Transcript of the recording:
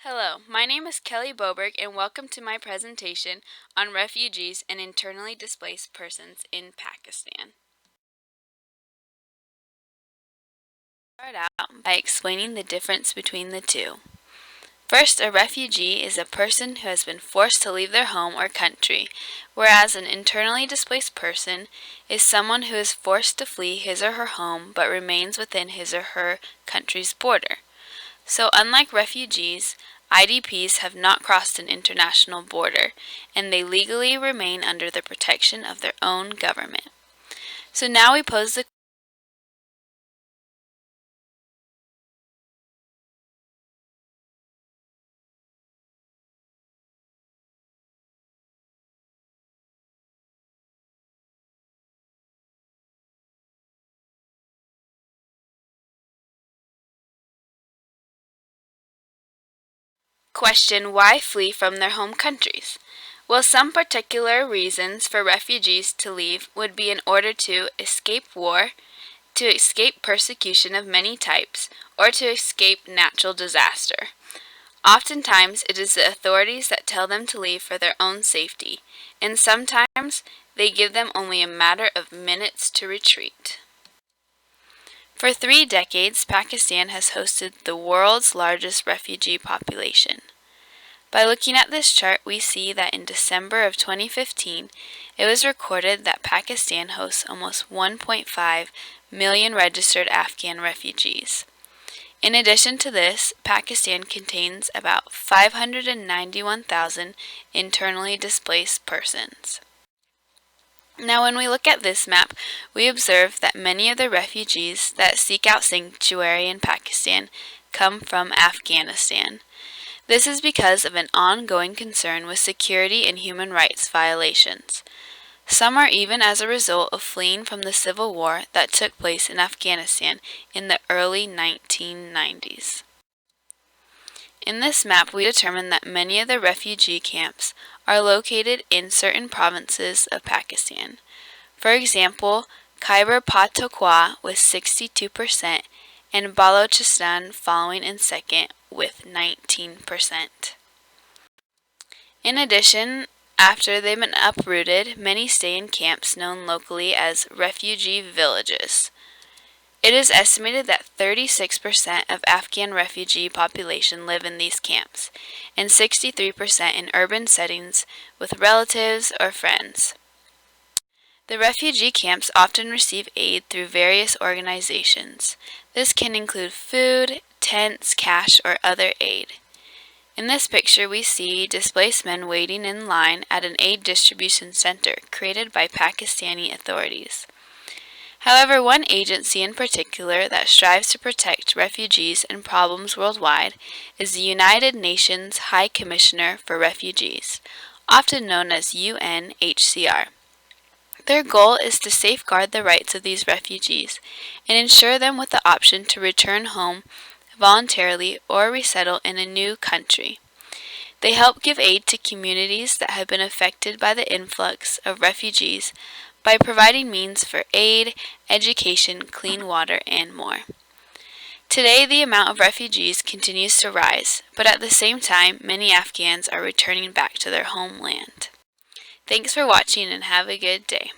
Hello, my name is Kelly Boberg and welcome to my presentation on refugees and internally displaced persons in Pakistan. Start out by explaining the difference between the two. First, a refugee is a person who has been forced to leave their home or country, whereas an internally displaced person is someone who is forced to flee his or her home but remains within his or her country's border. So unlike refugees, IDPs have not crossed an international border, and they legally remain under the protection of their own government. So now we pose the question, why flee from their home countries? Well, some particular reasons for refugees to leave would be in order to escape war, to escape persecution of many types, or to escape natural disaster. Oftentimes, it is the authorities that tell them to leave for their own safety, and sometimes they give them only a matter of minutes to retreat. For 3 decades, Pakistan has hosted the world's largest refugee population. By looking at this chart, we see that in December of 2015, it was recorded that Pakistan hosts almost 1.5 million registered Afghan refugees. In addition to this, Pakistan contains about 591,000 internally displaced persons. Now, when we look at this map, we observe that many of the refugees that seek out sanctuary in Pakistan come from Afghanistan. This is because of an ongoing concern with security and human rights violations. Some are even as a result of fleeing from the civil war that took place in Afghanistan in the early 1990s. In this map, we determine that many of the refugee camps are located in certain provinces of Pakistan. For example, Khyber Pakhtunkhwa with 62% and Balochistan following in second with 19%. In addition, after they've been uprooted, many stay in camps known locally as refugee villages. It is estimated that 36% of Afghan refugee population live in these camps, and 63% in urban settings with relatives or friends. The refugee camps often receive aid through various organizations. This can include food, tents, cash, or other aid. In this picture, we see displaced men waiting in line at an aid distribution center created by Pakistani authorities. However, one agency in particular that strives to protect refugees and problems worldwide is the United Nations High Commissioner for Refugees, often known as UNHCR. Their goal is to safeguard the rights of these refugees and ensure them with the option to return home voluntarily or resettle in a new country. They help give aid to communities that have been affected by the influx of refugees by providing means for aid, education, clean water, and more. Today, the amount of refugees continues to rise, but at the same time, many Afghans are returning back to their homeland. Thanks for watching and have a good day.